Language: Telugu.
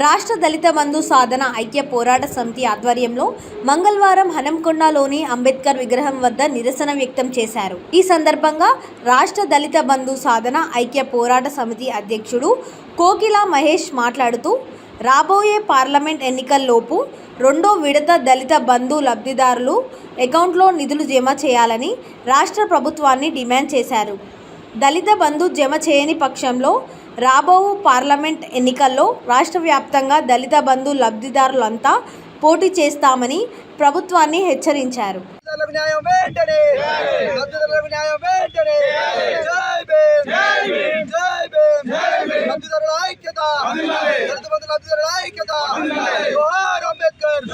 రాష్ట్ర దళిత బంధు సాధన ఐక్య పోరాట సమితి ఆధ్వర్యంలో మంగళవారం హనంకొండలోని అంబేద్కర్ విగ్రహం వద్ద నిరసన వ్యక్తం చేశారు. ఈ సందర్భంగా రాష్ట్ర దళిత బంధు సాధన ఐక్య పోరాట సమితి అధ్యక్షుడు కోకిల మహేష్ మాట్లాడుతూ, రాబోయే పార్లమెంట్ ఎన్నికల్లోపు రెండో విడత దళిత బంధు లబ్ధిదారులు అకౌంట్లో నిధులు జమ చేయాలని రాష్ట్ర ప్రభుత్వాన్ని డిమాండ్ చేశారు. దళిత బంధు జమ చేయని పక్షంలో రాబో పార్లమెంట్ ఎన్నికల్లో రాష్ట్ర వ్యాప్తంగా దళిత బంధు లబ్ధిదారులంతా పోటీ చేస్తామని ప్రభుత్వాన్ని హెచ్చరించారు. అంబేద్కర్